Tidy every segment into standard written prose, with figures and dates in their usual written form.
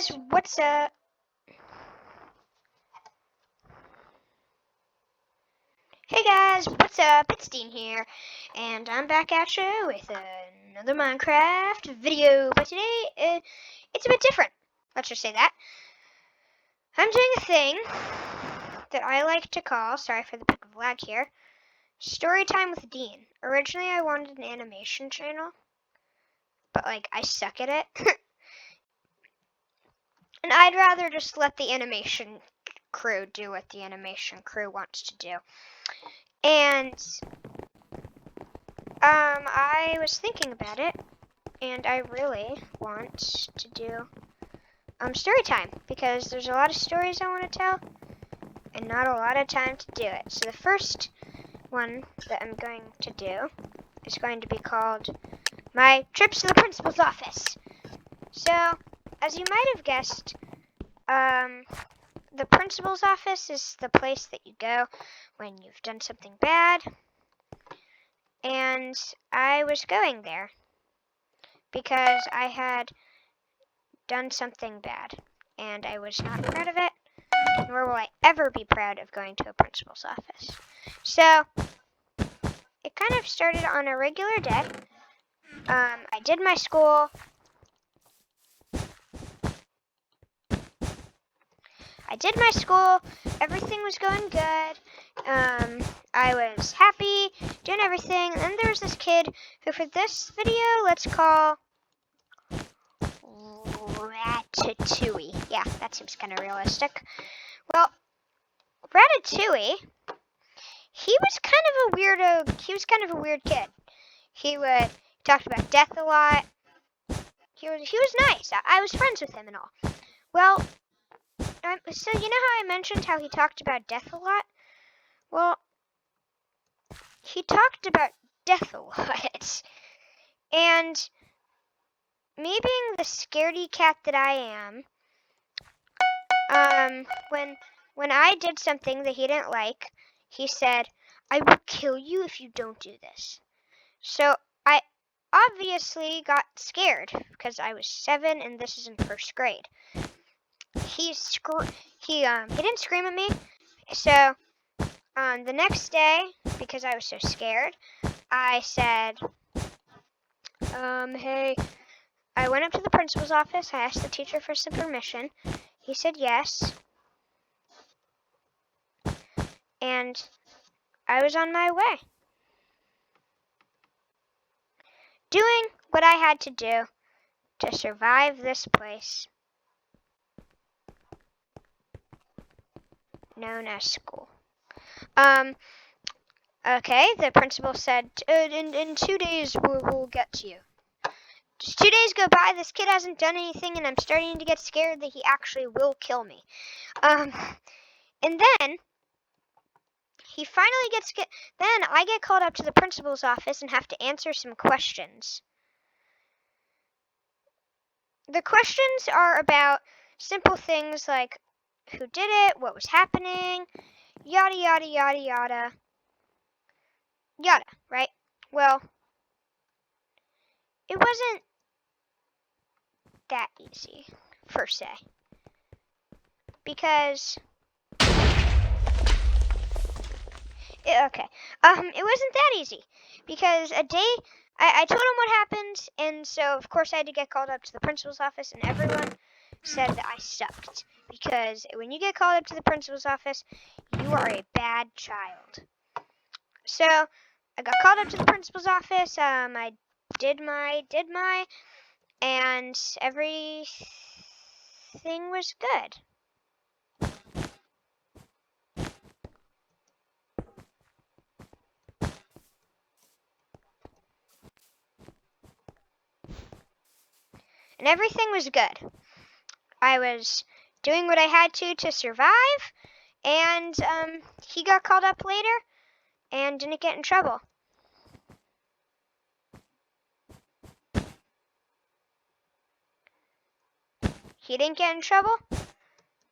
guys, what's up? Hey guys, what's up? It's Dean here, and I'm back at you with another Minecraft video. But today, it's a bit different. Let's just say that. I'm doing a thing that I like to call, sorry for the bit of lag here, Story Time with Dean. Originally, I wanted an animation channel, but I suck at it. And I'd rather just let the animation crew do what the animation crew wants to do. And I was thinking about it, and I really want to do story time because there's a lot of stories I want to tell and not a lot of time to do it. So the first one that I'm going to do is going to be called My Trips to the Principal's Office. So, as you might have guessed, the principal's office is the place that you go when you've done something bad. And I was going there because I had done something bad and I was not proud of it, nor will I ever be proud of going to a principal's office. So it kind of started on a regular day. I did my school. Everything was going good. I was happy doing everything. And then there was this kid who, for this video, let's call Ratatouille. Yeah, that seems kind of realistic. Well, Ratatouille, he was kind of a weird kid. He talked about death a lot. He was nice. I was friends with him and all. Well, so you know how I mentioned how he talked about death a lot? Well, he talked about death a lot. And me being the scaredy cat that I am, when I did something that he didn't like, he said, "I will kill you if you don't do this." So I obviously got scared because I was 7 and this is in first grade. He didn't scream at me. So the next day, because I was so scared, I said, hey, I went up to the principal's office. I asked the teacher for some permission. He said yes. And I was on my way, doing what I had to do to survive this place known as school. Okay, the principal said, in 2 days we'll get to you. Just 2 days go by, this kid hasn't done anything, and I'm starting to get scared that he actually will kill me. And then he finally gets then I get called up to the principal's office and have to answer some questions. The questions are about simple things like who did it, what was happening, yada yada yada yada. Yada, right? Well, it wasn't that easy, per se. Because it wasn't that easy because a day I told him what happened, and so of course I had to get called up to the principal's office, and everyone said that I sucked because when you get called up to the principal's office, you are a bad child. So I got called up to the principal's office. I did my, and everything was good. And everything was good. I was doing what I had to survive, and he got called up later and didn't get in trouble. He didn't get in trouble.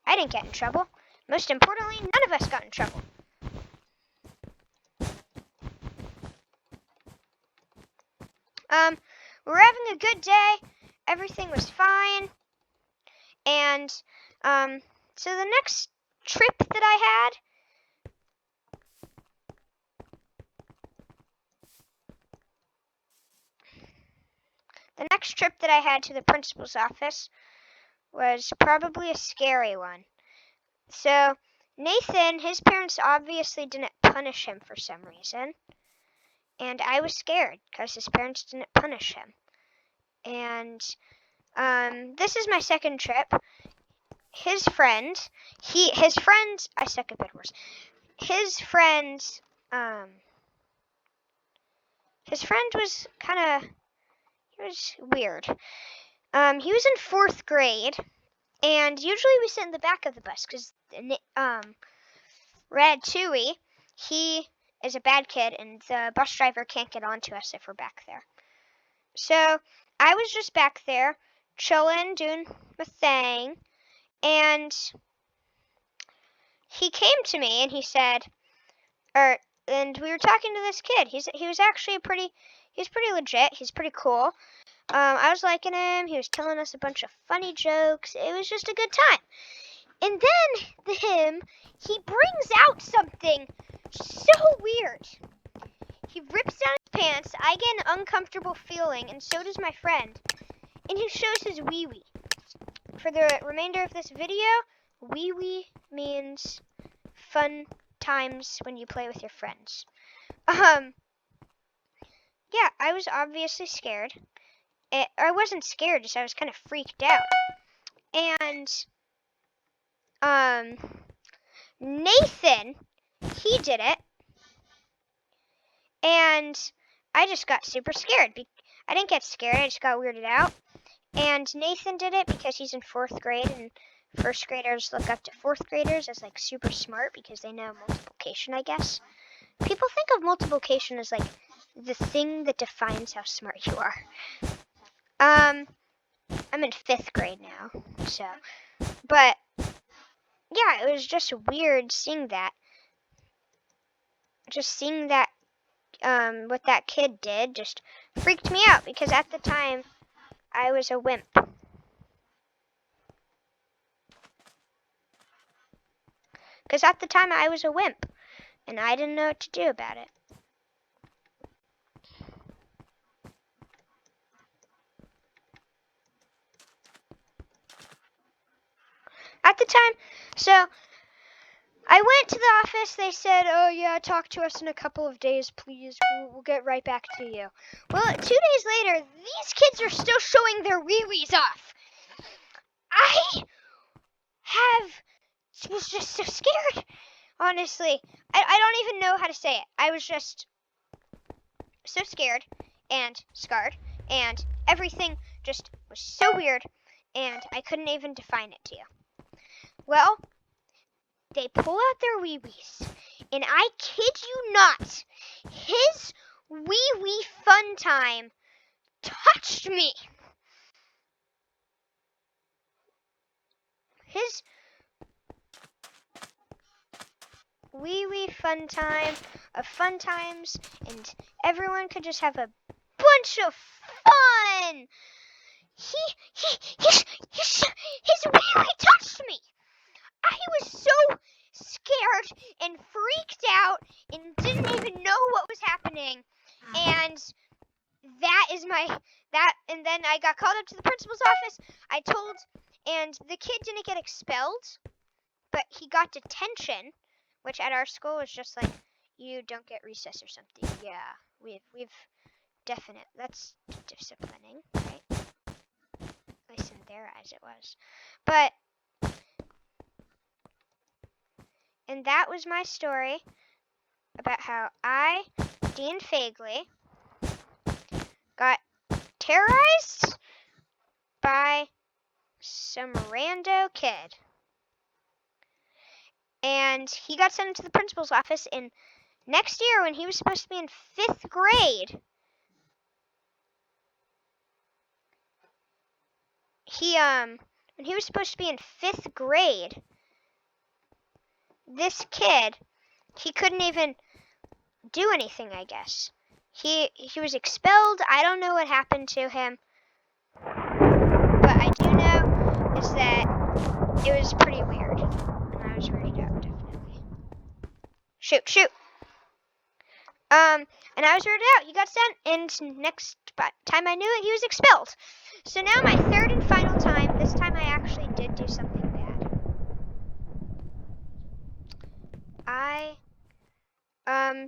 I didn't get in trouble. Most importantly, none of us got in trouble. We were having a good day. Everything was fine. And so the next trip that I had to the principal's office was probably a scary one. So Nathan, his parents obviously didn't punish him for some reason. And I was scared because his parents didn't punish him. And this is my second trip. His friend, I suck at bad words. His friend was he was weird. He was in 4th grade, and usually we sit in the back of the bus because Ratatouille, he is a bad kid, and the bus driver can't get onto us if we're back there. So I was just back there, chilling, doing my thing, and he came to me and he said, and we were talking to this kid. He was actually pretty legit. He's pretty cool. I was liking him. He was telling us a bunch of funny jokes. It was just a good time. And then he brings out something so weird. He rips down his pants. I get an uncomfortable feeling, and so does my friend. And he shows his wee-wee. For the remainder of this video, wee-wee means fun times when you play with your friends. Yeah, I was obviously scared. I wasn't scared, just I was kind of freaked out. And Nathan, he did it. And I just got super scared. I didn't get scared, I just got weirded out. And Nathan did it because he's in 4th grade, and 1st graders look up to 4th graders as like super smart because they know multiplication, I guess. People think of multiplication as like the thing that defines how smart you are. I'm in 5th grade now, so. But yeah, it was just weird seeing that. Just seeing that, what that kid did just freaked me out because at the time I was a wimp. And I didn't know what to do about it. At the time, so I went to the office. They said, oh yeah, talk to us in a couple of days, please. We'll get right back to you. Well, 2 days later, these kids are still showing their wee-wees off. I was just so scared, honestly. I don't even know how to say it. I was just so scared and scarred, and everything just was so weird, and I couldn't even define it to you. Well, they pull out their wee-wees, and I kid you not, his wee-wee fun time touched me. His wee-wee fun time of fun times, and everyone could just have a bunch of fun. His wee-wee touched me. I was so scared and freaked out and didn't even know what was happening. And and then I got called up to the principal's office. And the kid didn't get expelled, but he got detention, which at our school is just like, you don't get recess or something. Yeah, we've that's disciplining, right? At least in their eyes it was. But, and that was my story about how I, dean0z, got terrorized by some rando kid. And he got sent into the principal's office in next year when he was supposed to be in 5th grade. When he was supposed to be in 5th grade, this kid, he couldn't even do anything, I guess. He was expelled. I don't know what happened to him. But I do know is that it was pretty weird. And I was weirded out, definitely. Shoot. And I was weirded out. He got sent, and next time I knew it, he was expelled. So now my third and final time. This time I actually did do something bad.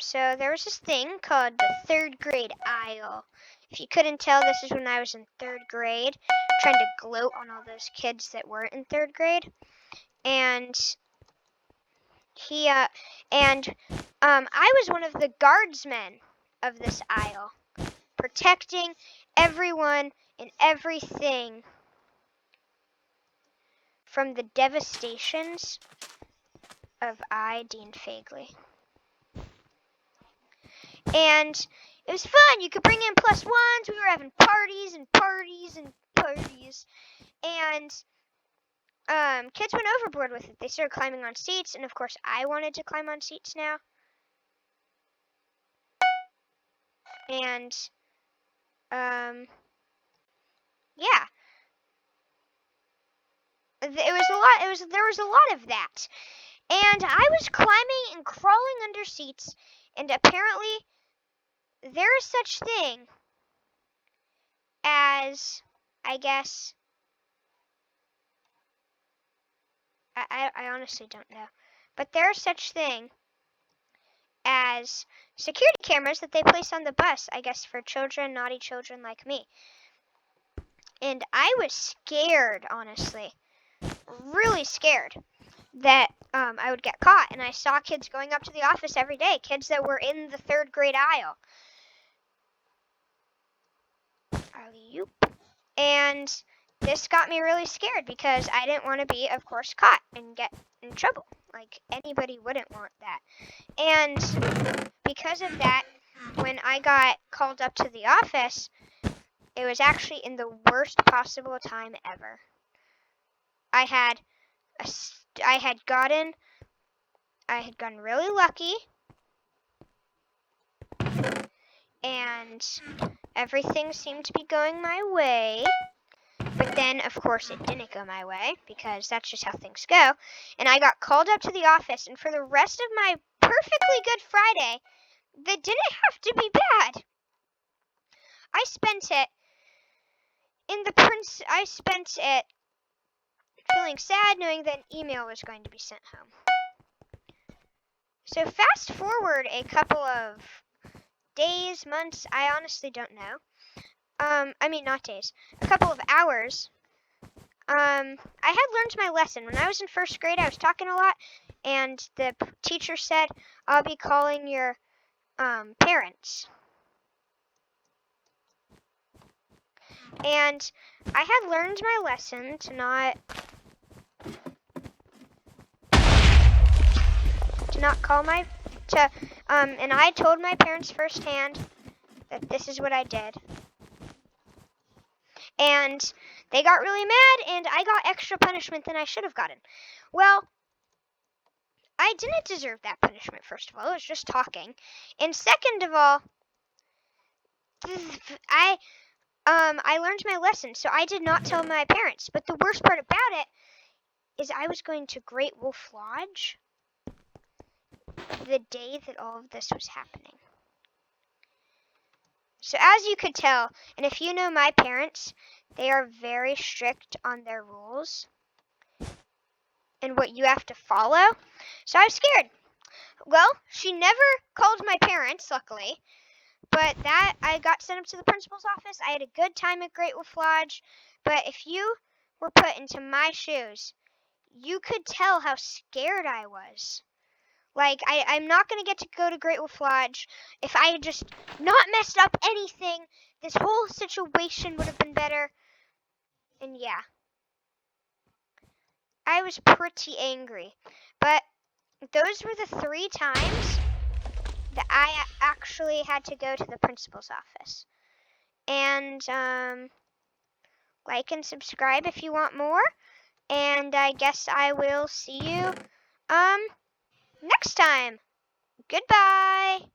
So there was this thing called the third grade aisle. If you couldn't tell, this is when I was in third grade, trying to gloat on all those kids that weren't in third grade. And I was one of the guardsmen of this aisle, protecting everyone and everything from the devastations of Dean Fagley. And it was fun. You could bring in +1s. We were having parties and parties and parties. And kids went overboard with it. They started climbing on seats, and of course I wanted to climb on seats now. And yeah. There was a lot of that. And I was climbing and crawling under seats, and apparently there is such thing as, I guess, I honestly don't know, but there is such thing as security cameras that they place on the bus, I guess, for children, naughty children like me. And I was scared, honestly, really scared that I would get caught. And I saw kids going up to the office every day, kids that were in the third grade aisle. Alley-oop. And this got me really scared because I didn't want to be, of course, caught and get in trouble. Like, anybody wouldn't want that. And because of that, when I got called up to the office, it was actually in the worst possible time ever. I had gotten really lucky, and everything seemed to be going my way. But then, of course, it didn't go my way, because that's just how things go. And I got called up to the office, and for the rest of my perfectly good Friday, that didn't have to be bad. I spent it feeling sad, knowing that an email was going to be sent home. So fast forward a couple of days, months, I honestly don't know. Not days, a couple of hours. I had learned my lesson. When I was in first grade, I was talking a lot, and the teacher said, I'll be calling your parents. And I had learned my lesson to not call and I told my parents firsthand that this is what I did. And they got really mad, and I got extra punishment than I should have gotten. Well, I didn't deserve that punishment, first of all. It was just talking. And second of all, I learned my lesson, so I did not tell my parents. But the worst part about it is I was going to Great Wolf Lodge the day that all of this was happening. So as you could tell, and if you know my parents, they are very strict on their rules and what you have to follow. So I was scared. Well, she never called my parents, luckily. But that, I got sent up to the principal's office. I had a good time at Great Wolf Lodge. But if you were put into my shoes, you could tell how scared I was. Like, I'm not going to get to go to Great Wolf Lodge. If I had just not messed up anything, this whole situation would have been better. And yeah. I was pretty angry. But those were the 3 times that I actually had to go to the principal's office. And, like and subscribe if you want more. And I guess I will see you, next time. Goodbye.